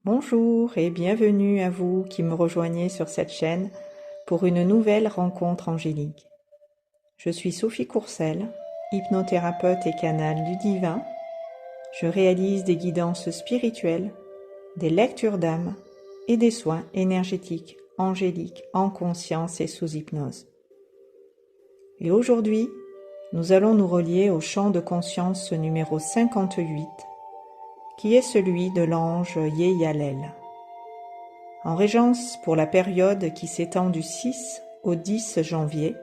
Bonjour et bienvenue à vous qui me rejoignez sur cette chaîne pour une nouvelle rencontre angélique. Je suis Sophie Courcel, hypnothérapeute et canal du divin. Je réalise des guidances spirituelles, des lectures d'âme et des soins énergétiques angéliques en conscience et sous hypnose. Et aujourd'hui, nous allons nous relier au champ de conscience numéro 58, qui est celui de l'ange Yeyalel. En régence pour la période qui s'étend du 6 au 10 janvier,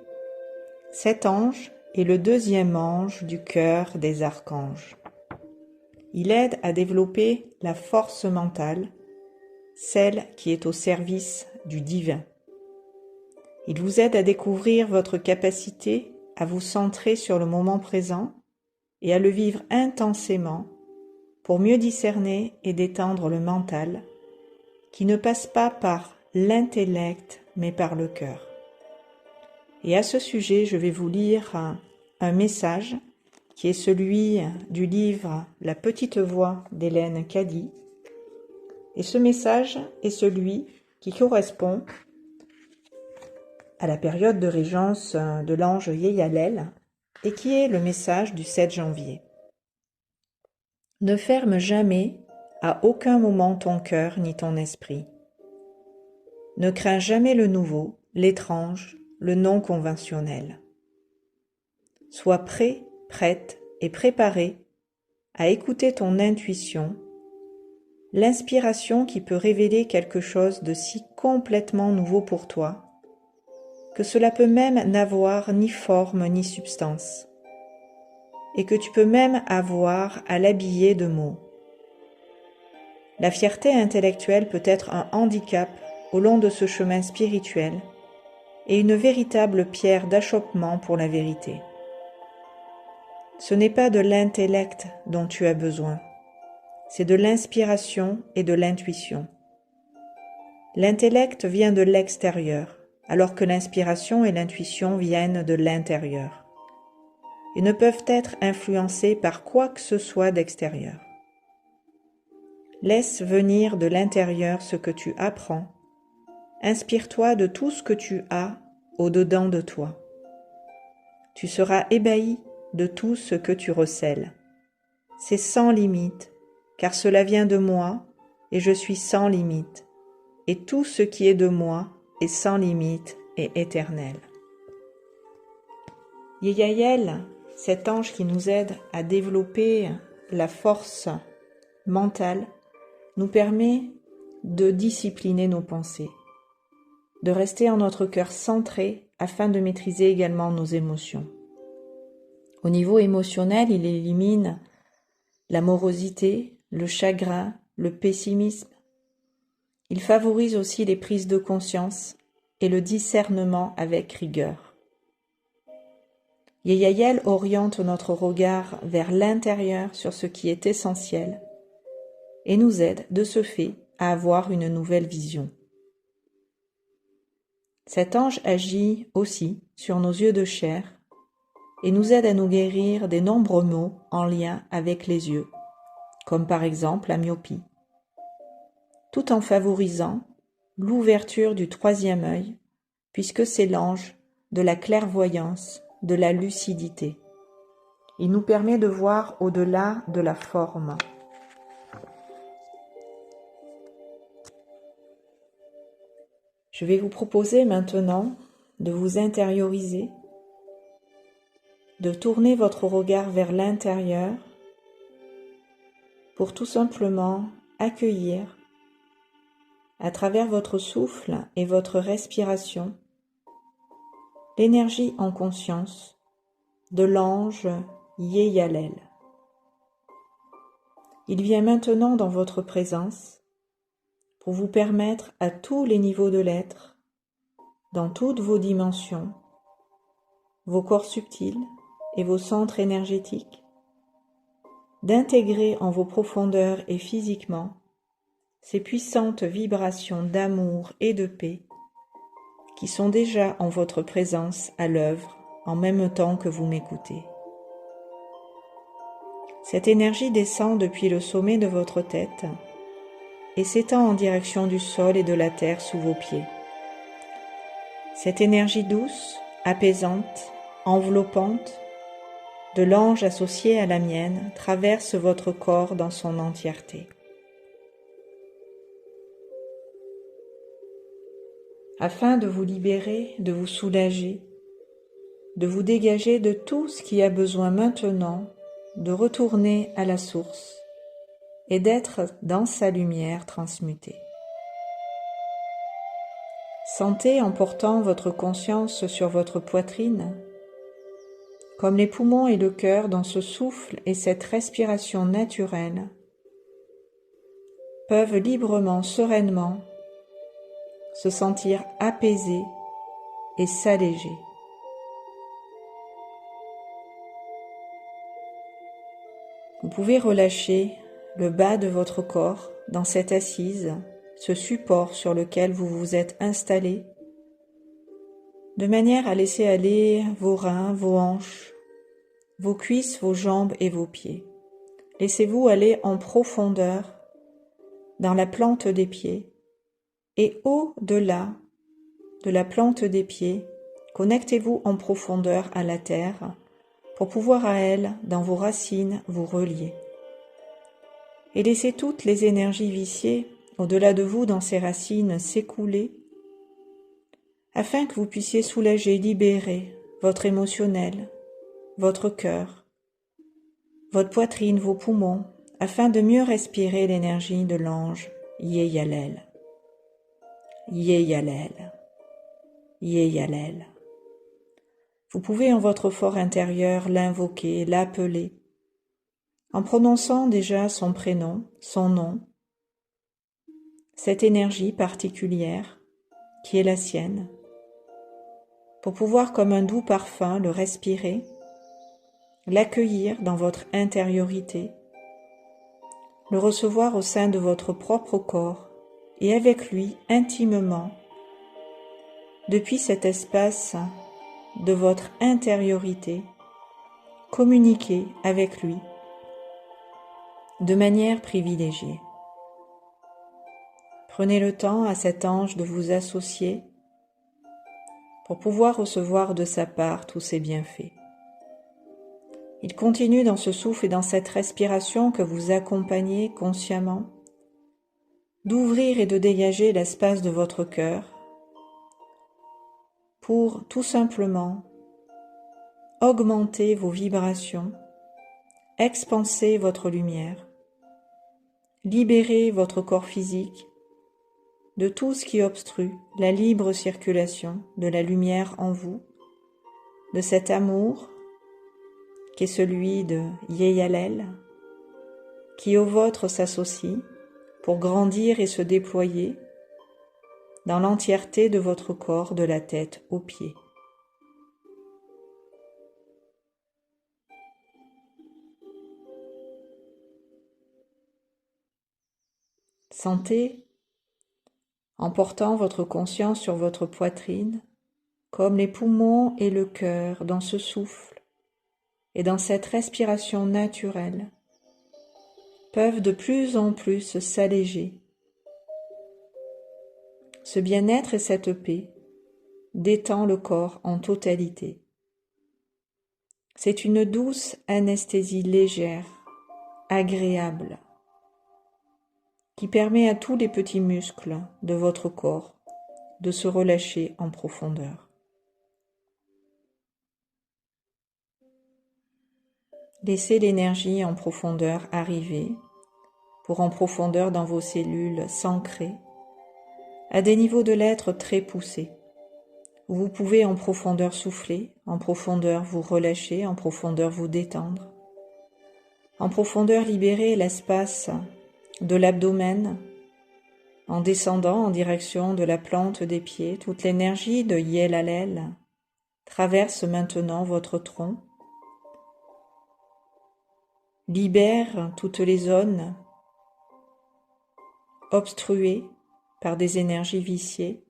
cet ange est le deuxième ange du cœur des archanges. Il aide à développer la force mentale, celle qui est au service du divin. Il vous aide à découvrir votre capacité à vous centrer sur le moment présent et à le vivre intensément pour mieux discerner et détendre le mental, qui ne passe pas par l'intellect, mais par le cœur. Et à ce sujet, je vais vous lire un message qui est celui du livre La petite voix d'Hélène Caddy. Et ce message est celui qui correspond à la période de régence de l'ange Yeyalel et qui est le message du 7 janvier. Ne ferme jamais à aucun moment ton cœur ni ton esprit. Ne crains jamais le nouveau, l'étrange, le non conventionnel. Sois prêt, prête et préparé à écouter ton intuition, l'inspiration qui peut révéler quelque chose de si complètement nouveau pour toi, que cela peut même n'avoir ni forme ni substance, et que tu peux même avoir à l'habiller de mots. La fierté intellectuelle peut être un handicap au long de ce chemin spirituel et une véritable pierre d'achoppement pour la vérité. Ce n'est pas de l'intellect dont tu as besoin, c'est de l'inspiration et de l'intuition. L'intellect vient de l'extérieur, alors que l'inspiration et l'intuition viennent de l'intérieur, et ne peuvent être influencés par quoi que ce soit d'extérieur. Laisse venir de l'intérieur ce que tu apprends. Inspire-toi de tout ce que tu as au-dedans de toi. Tu seras ébahi de tout ce que tu recèles. C'est sans limite, car cela vient de moi et je suis sans limite. Et tout ce qui est de moi est sans limite et éternel. Yeyalel, cet ange qui nous aide à développer la force mentale, nous permet de discipliner nos pensées, de rester en notre cœur centré afin de maîtriser également nos émotions. Au niveau émotionnel, il élimine la morosité, le chagrin, le pessimisme. Il favorise aussi les prises de conscience et le discernement avec rigueur. Yeyalel oriente notre regard vers l'intérieur sur ce qui est essentiel et nous aide de ce fait à avoir une nouvelle vision. Cet ange agit aussi sur nos yeux de chair et nous aide à nous guérir des nombreux maux en lien avec les yeux, comme par exemple la myopie, tout en favorisant l'ouverture du troisième œil, puisque c'est l'ange de la clairvoyance, de la lucidité. Il nous permet de voir au-delà de la forme. Je vais vous proposer maintenant de vous intérioriser, de tourner votre regard vers l'intérieur pour tout simplement accueillir à travers votre souffle et votre respiration l'énergie en conscience de l'ange Yeyalel. Il vient maintenant dans votre présence pour vous permettre à tous les niveaux de l'être, dans toutes vos dimensions, vos corps subtils et vos centres énergétiques, d'intégrer en vos profondeurs et physiquement ces puissantes vibrations d'amour et de paix qui sont déjà en votre présence à l'œuvre en même temps que vous m'écoutez. Cette énergie descend depuis le sommet de votre tête et s'étend en direction du sol et de la terre sous vos pieds. Cette énergie douce, apaisante, enveloppante, de l'ange associé à la mienne, traverse votre corps dans son entièreté. Afin de vous libérer, de vous soulager, de vous dégager de tout ce qui a besoin maintenant de retourner à la source et d'être dans sa lumière transmutée. Sentez en portant votre conscience sur votre poitrine, comme les poumons et le cœur dans ce souffle et cette respiration naturelle peuvent librement, sereinement se sentir apaisés et s'alléger. Vous pouvez relâcher le bas de votre corps dans cette assise, ce support sur lequel vous vous êtes installé, de manière à laisser aller vos reins, vos hanches, vos cuisses, vos jambes et vos pieds. Laissez-vous aller en profondeur dans la plante des pieds et au-delà de la plante des pieds, connectez-vous en profondeur à la terre pour pouvoir à elle, dans vos racines, vous relier. Et laissez toutes les énergies viciées au-delà de vous dans ces racines s'écouler afin que vous puissiez soulager, libérer votre émotionnel, votre cœur, votre poitrine, vos poumons, afin de mieux respirer l'énergie de l'ange Yeyalel. Yeyalel. Yeyalel. Vous pouvez en votre fort intérieur l'invoquer, l'appeler, en prononçant déjà son prénom, son nom, cette énergie particulière qui est la sienne, pour pouvoir comme un doux parfum le respirer, l'accueillir dans votre intériorité, le recevoir au sein de votre propre corps et avec lui intimement, depuis cet espace de votre intériorité, communiquer avec lui de manière privilégiée. Prenez le temps à cet ange de vous associer pour pouvoir recevoir de sa part tous ses bienfaits. Il continue dans ce souffle et dans cette respiration que vous accompagnez consciemment d'ouvrir et de dégager l'espace de votre cœur pour tout simplement augmenter vos vibrations, expanser votre lumière, libérer votre corps physique de tout ce qui obstrue la libre circulation de la lumière en vous, de cet amour qui est celui de Yeyalel, qui au vôtre s'associe pour grandir et se déployer dans l'entièreté de votre corps, de la tête aux pieds. Sentez, en portant votre conscience sur votre poitrine, comme les poumons et le cœur dans ce souffle et dans cette respiration naturelle, peuvent de plus en plus s'alléger. Ce bien-être et cette paix détend le corps en totalité. C'est une douce anesthésie légère, agréable, qui permet à tous les petits muscles de votre corps de se relâcher en profondeur. Laissez l'énergie en profondeur arriver, pour en profondeur dans vos cellules s'ancrer, à des niveaux de l'être très poussés, où vous pouvez en profondeur souffler, en profondeur vous relâcher, en profondeur vous détendre, en profondeur libérer l'espace de l'abdomen, en descendant en direction de la plante des pieds. Toute l'énergie de Yeyalel traverse maintenant votre tronc, libère toutes les zones obstruées par des énergies viciées,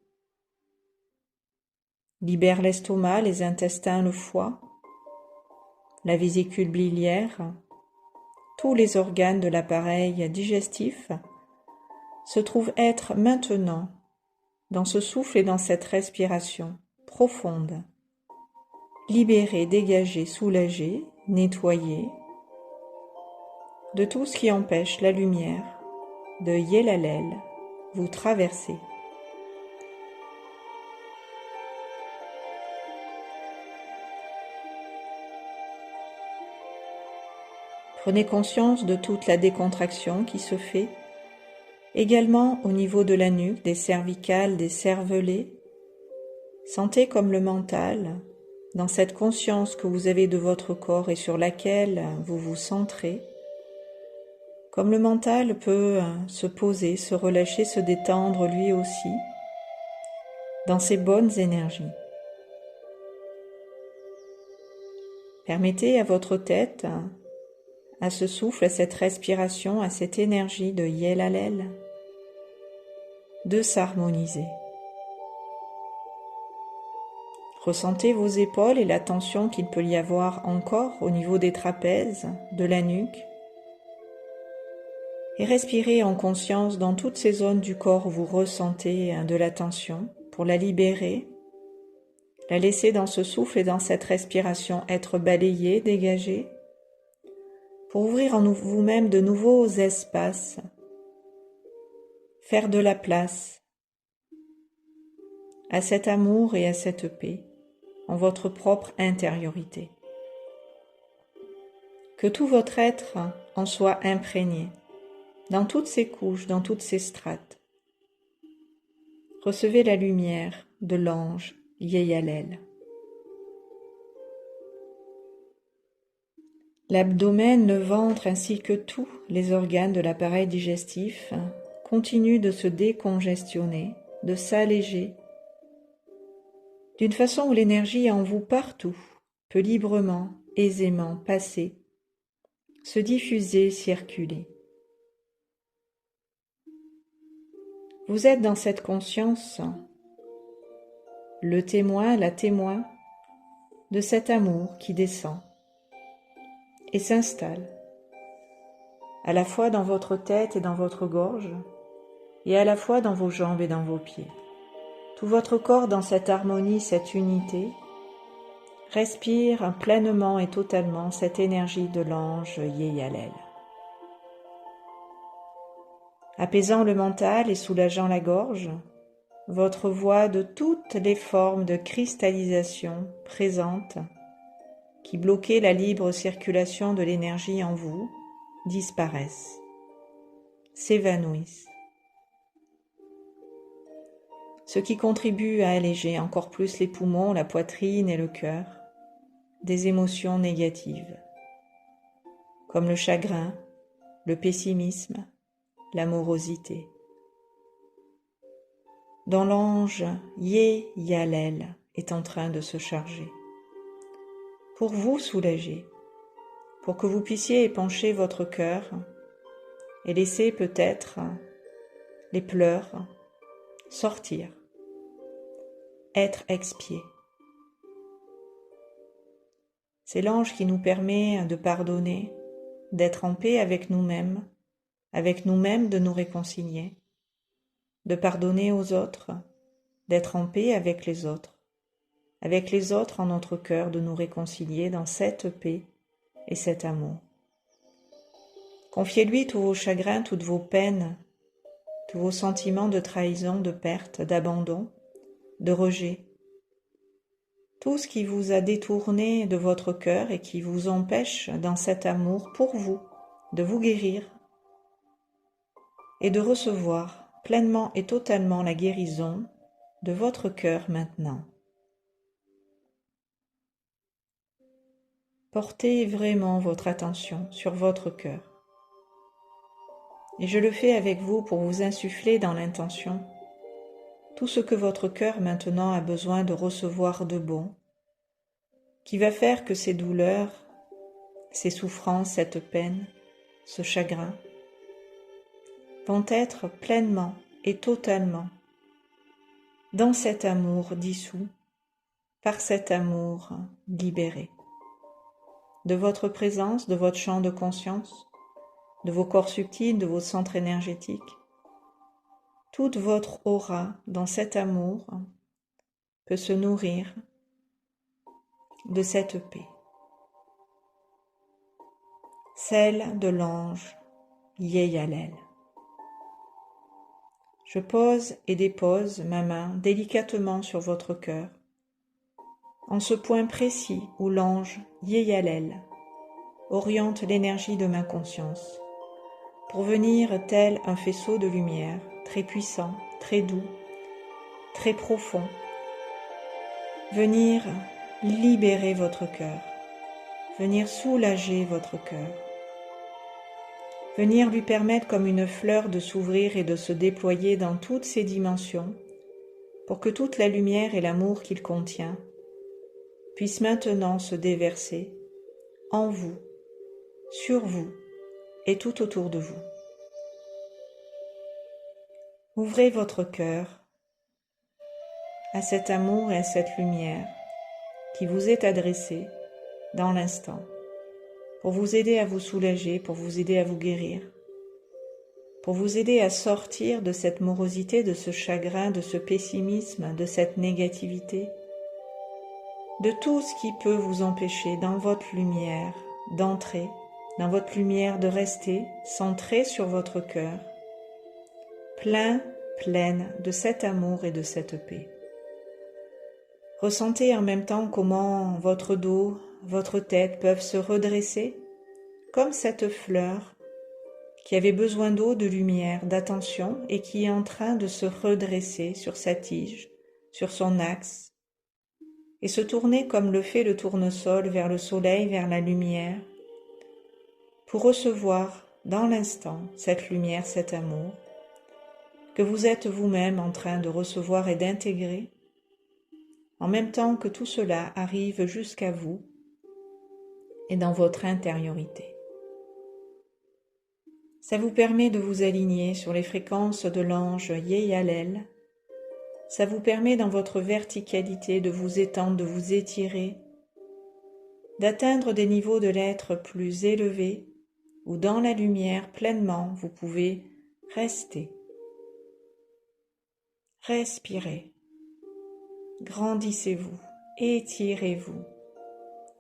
libère l'estomac, les intestins, le foie, la vésicule biliaire, tous les organes de l'appareil digestif, se trouve être maintenant dans ce souffle et dans cette respiration profonde, libéré, dégagé, soulagé, nettoyé de tout ce qui empêche la lumière de Yélalel vous traverser. Prenez conscience de toute la décontraction qui se fait, également au niveau de la nuque, des cervicales, des cervelets. Sentez comme le mental, dans cette conscience que vous avez de votre corps et sur laquelle vous vous centrez, comme le mental peut se poser, se relâcher, se détendre lui aussi, dans ses bonnes énergies. Permettez à votre tête, à ce souffle, à cette respiration, à cette énergie de Yélalel, de s'harmoniser. Ressentez vos épaules et la tension qu'il peut y avoir encore au niveau des trapèzes, de la nuque. Et respirez en conscience dans toutes ces zones du corps où vous ressentez de la tension pour la libérer, la laisser dans ce souffle et dans cette respiration être balayée, dégagée, pour ouvrir en vous-même de nouveaux espaces, faire de la place à cet amour et à cette paix en votre propre intériorité. Que tout votre être en soit imprégné, dans toutes ses couches, dans toutes ses strates. Recevez la lumière de l'ange Yélalel. L'abdomen, le ventre ainsi que tous les organes de l'appareil digestif continuent de se décongestionner, de s'alléger, d'une façon où l'énergie en vous partout peut librement, aisément passer, se diffuser, circuler. Vous êtes dans cette conscience, le témoin, la témoin de cet amour qui descend et s'installe, à la fois dans votre tête et dans votre gorge, et à la fois dans vos jambes et dans vos pieds. Tout votre corps dans cette harmonie, cette unité, respire pleinement et totalement cette énergie de l'ange Yélalel. Apaisant le mental et soulageant la gorge, votre voix de toutes les formes de cristallisation présentes qui bloquaient la libre circulation de l'énergie en vous disparaissent, s'évanouissent. Ce qui contribue à alléger encore plus les poumons, la poitrine et le cœur des émotions négatives, comme le chagrin, le pessimisme, l'amorosité, dont l'ange Yélalel est en train de se charger, pour vous soulager, pour que vous puissiez épancher votre cœur et laisser peut-être les pleurs sortir, être expiés. C'est l'ange qui nous permet de pardonner, d'être en paix avec nous-mêmes de nous réconcilier, de pardonner aux autres, d'être en paix avec les autres en notre cœur, de nous réconcilier dans cette paix et cet amour. Confiez-lui tous vos chagrins, toutes vos peines, tous vos sentiments de trahison, de perte, d'abandon, de rejet, tout ce qui vous a détourné de votre cœur et qui vous empêche dans cet amour pour vous de vous guérir et de recevoir pleinement et totalement la guérison de votre cœur maintenant. Portez vraiment votre attention sur votre cœur. Et je le fais avec vous pour vous insuffler dans l'intention tout ce que votre cœur maintenant a besoin de recevoir de bon, qui va faire que ces douleurs, ces souffrances, cette peine, ce chagrin, vont être pleinement et totalement dans cet amour dissous, par cet amour libéré, de votre présence, de votre champ de conscience, de vos corps subtils, de vos centres énergétiques, toute votre aura dans cet amour peut se nourrir de cette paix, celle de l'ange Yeyalel. Je pose et dépose ma main délicatement sur votre cœur, en ce point précis où l'ange Yeyalel oriente l'énergie de ma conscience, pour venir tel un faisceau de lumière, très puissant, très doux, très profond, venir libérer votre cœur, venir soulager votre cœur, venir lui permettre comme une fleur de s'ouvrir et de se déployer dans toutes ses dimensions, pour que toute la lumière et l'amour qu'il contient puissent maintenant se déverser en vous, sur vous et tout autour de vous. Ouvrez votre cœur à cet amour et à cette lumière qui vous est adressée dans l'instant, pour vous aider à vous soulager, pour vous aider à vous guérir, pour vous aider à sortir de cette morosité, de ce chagrin, de ce pessimisme, de cette négativité, de tout ce qui peut vous empêcher dans votre lumière d'entrer, dans votre lumière de rester centré sur votre cœur, pleine de cet amour et de cette paix. Ressentez en même temps comment votre dos, votre tête peuvent se redresser comme cette fleur qui avait besoin d'eau, de lumière, d'attention et qui est en train de se redresser sur sa tige, sur son axe et se tourner comme le fait le tournesol vers le soleil, vers la lumière, pour recevoir dans l'instant cette lumière, cet amour que vous êtes vous-même en train de recevoir et d'intégrer, en même temps que tout cela arrive jusqu'à vous et dans votre intériorité. Ça vous permet de vous aligner sur les fréquences de l'ange Yeyalel. Ça vous permet dans votre verticalité de vous étendre, de vous étirer, d'atteindre des niveaux de l'être plus élevés où dans la lumière pleinement vous pouvez rester, respirer, grandissez-vous, étirez-vous,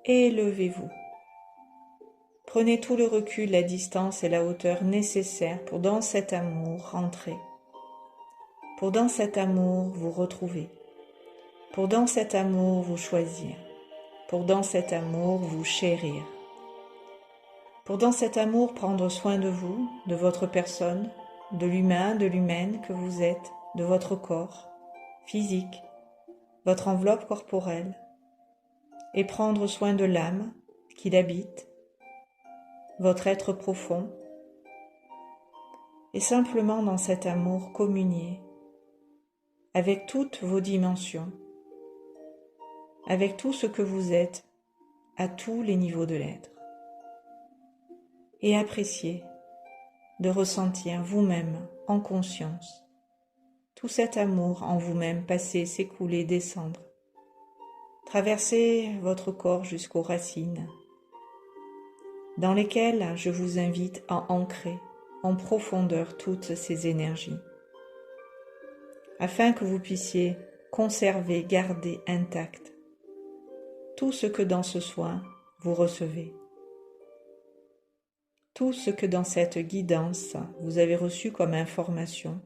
élevez-vous. Prenez tout le recul, la distance et la hauteur nécessaires pour dans cet amour rentrer, pour dans cet amour vous retrouver, pour dans cet amour vous choisir, pour dans cet amour vous chérir, pour dans cet amour prendre soin de vous, de votre personne, de l'humain, de l'humaine que vous êtes, de votre corps physique, votre enveloppe corporelle, et prendre soin de l'âme qui l'habite, votre être profond, et simplement dans cet amour communier avec toutes vos dimensions, avec tout ce que vous êtes à tous les niveaux de l'être, et apprécier de ressentir vous-même en conscience tout cet amour en vous-même passer, s'écouler, descendre, traverser votre corps jusqu'aux racines, dans lesquelles je vous invite à ancrer en profondeur toutes ces énergies, afin que vous puissiez conserver, garder intact tout ce que dans ce soin vous recevez, tout ce que dans cette guidance vous avez reçu comme information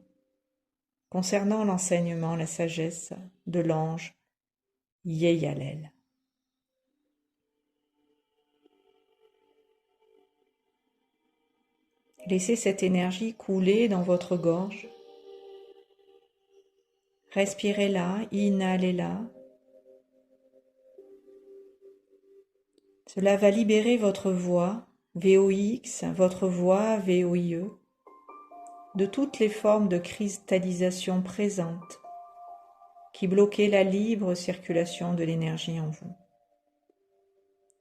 concernant l'enseignement, la sagesse de l'ange Yeyalel. Laissez cette énergie couler dans votre gorge. Respirez-la, inhalez-la. Cela va libérer votre voix, VOX, votre voix, VOIE, de toutes les formes de cristallisation présentes qui bloquaient la libre circulation de l'énergie en vous.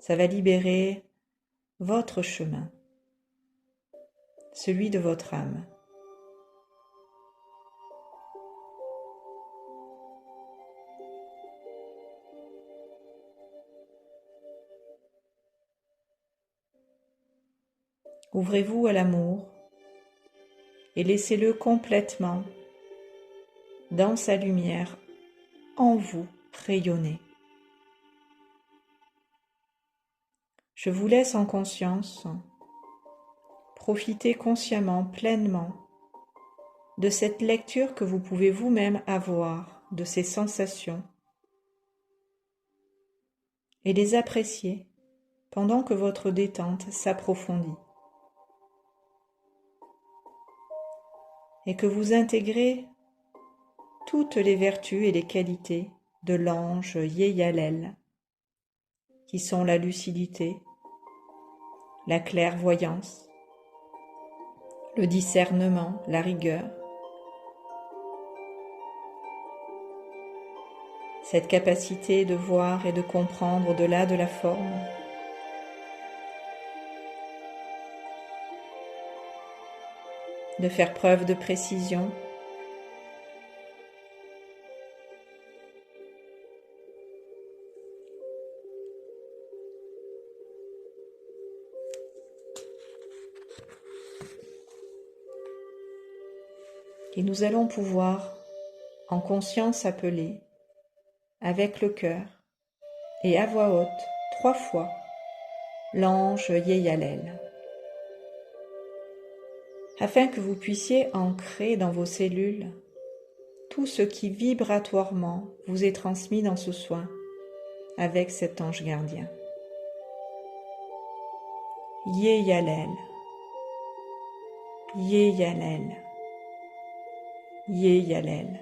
Ça va libérer votre chemin, celui de votre âme. Ouvrez-vous à l'amour et laissez-le complètement dans sa lumière, en vous rayonner. Je vous laisse en conscience profiter consciemment, pleinement de cette lecture que vous pouvez vous-même avoir de ces sensations et les apprécier pendant que votre détente s'approfondit et que vous intégrez toutes les vertus et les qualités de l'ange Yeyalel, qui sont la lucidité, la clairvoyance, le discernement, la rigueur, cette capacité de voir et de comprendre au-delà de la forme, de faire preuve de précision, et nous allons pouvoir en conscience appeler avec le cœur et à voix haute 3 fois l'ange Yeyalel, afin que vous puissiez ancrer dans vos cellules tout ce qui vibratoirement vous est transmis dans ce soin avec cet ange gardien. Yeyalel, Yeyalel, Yeyalel.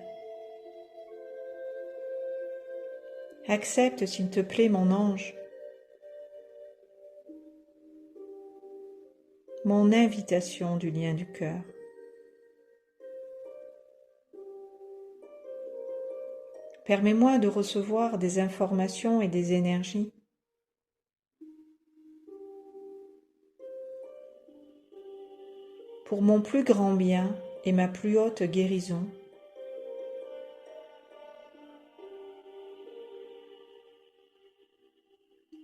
Accepte, s'il te plaît, mon ange, mon invitation du lien du cœur. Permets-moi de recevoir des informations et des énergies pour mon plus grand bien et ma plus haute guérison,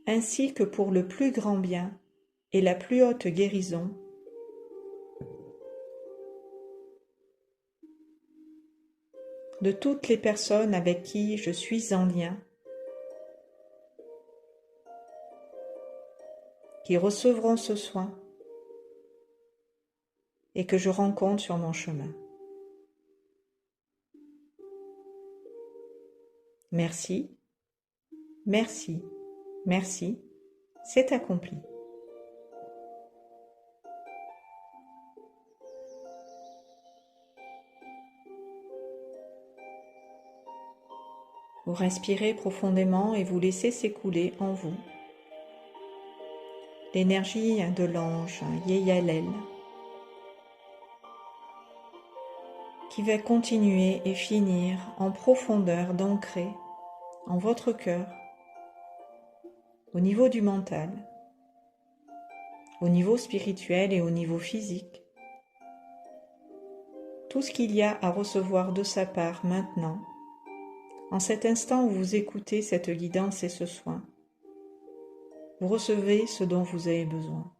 ainsi que pour le plus grand bien et la plus haute guérison de toutes les personnes avec qui je suis en lien, qui recevront ce soin et que je rencontre sur mon chemin. Merci, merci, merci, c'est accompli. Vous respirez profondément et vous laissez s'écouler en vous l'énergie de l'ange Yeyalel qui va continuer et finir en profondeur d'ancrer en votre cœur, au niveau du mental, au niveau spirituel et au niveau physique, tout ce qu'il y a à recevoir de sa part maintenant, en cet instant où vous écoutez cette guidance et ce soin. Vous recevez ce dont vous avez besoin.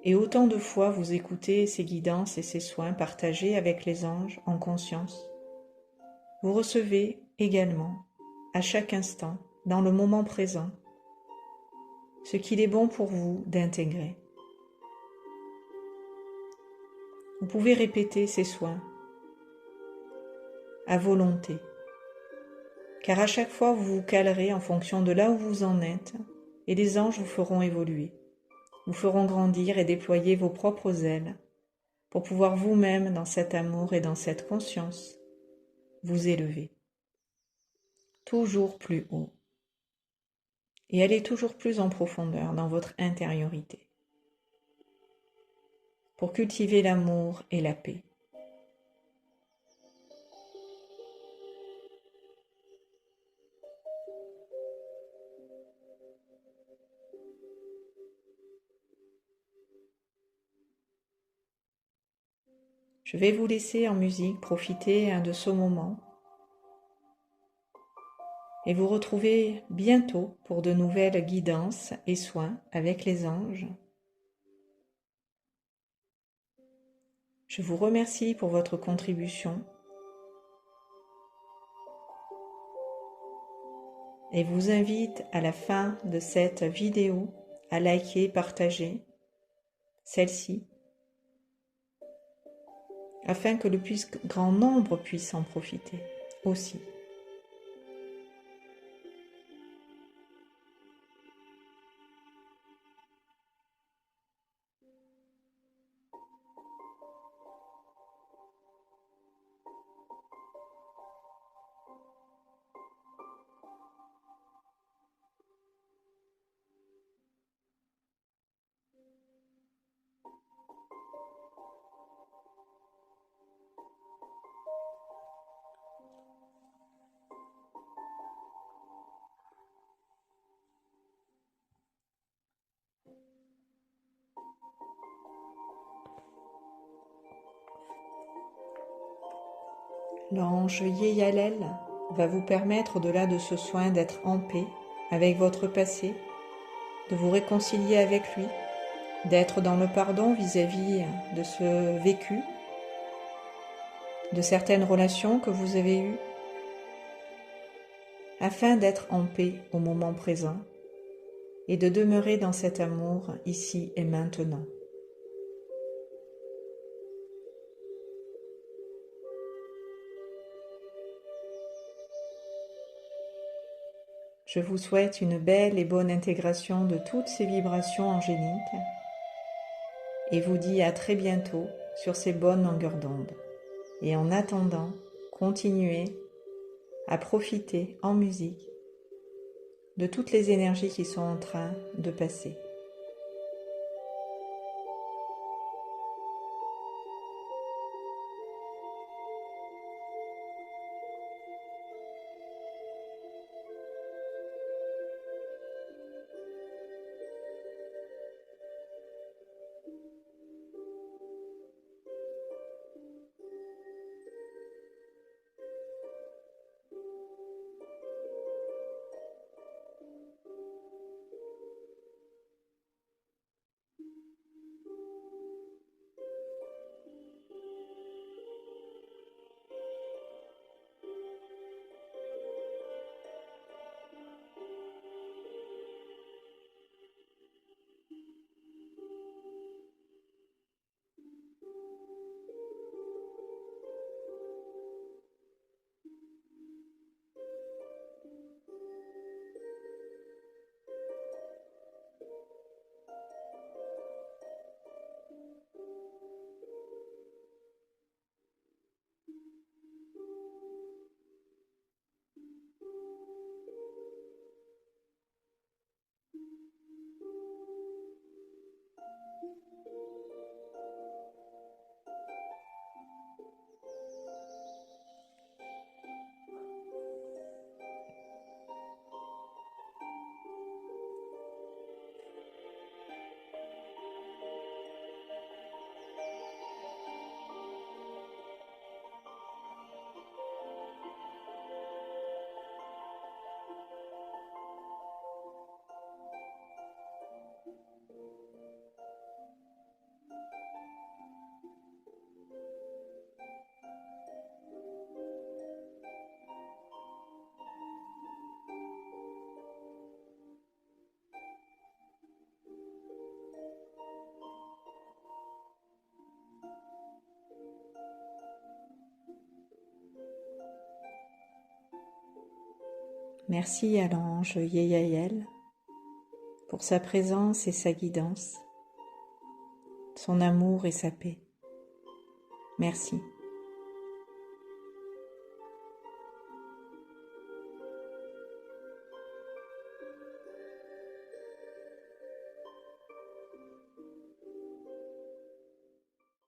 Et autant de fois vous écoutez ces guidances et ces soins partagés avec les anges en conscience, vous recevez également, à chaque instant, dans le moment présent, ce qu'il est bon pour vous d'intégrer. Vous pouvez répéter ces soins à volonté, car à chaque fois vous vous calerez en fonction de là où vous en êtes, et les anges vous feront évoluer, vous feront grandir et déployer vos propres ailes pour pouvoir vous-même, dans cet amour et dans cette conscience, vous élever toujours plus haut et aller toujours plus en profondeur dans votre intériorité pour cultiver l'amour et la paix. Je vais vous laisser en musique profiter de ce moment et vous retrouver bientôt pour de nouvelles guidances et soins avec les anges. Je vous remercie pour votre contribution et vous invite à la fin de cette vidéo à liker, partager celle-ci, afin que le plus grand nombre puisse en profiter aussi. L'ange Yeyalel va vous permettre au-delà de ce soin d'être en paix avec votre passé, de vous réconcilier avec lui, d'être dans le pardon vis-à-vis de ce vécu, de certaines relations que vous avez eues, afin d'être en paix au moment présent et de demeurer dans cet amour ici et maintenant. Je vous souhaite une belle et bonne intégration de toutes ces vibrations angéliques et vous dis à très bientôt sur ces bonnes longueurs d'onde. Et en attendant, continuez à profiter en musique de toutes les énergies qui sont en train de passer. Merci à l'ange Yeyayel pour sa présence et sa guidance, son amour et sa paix. Merci.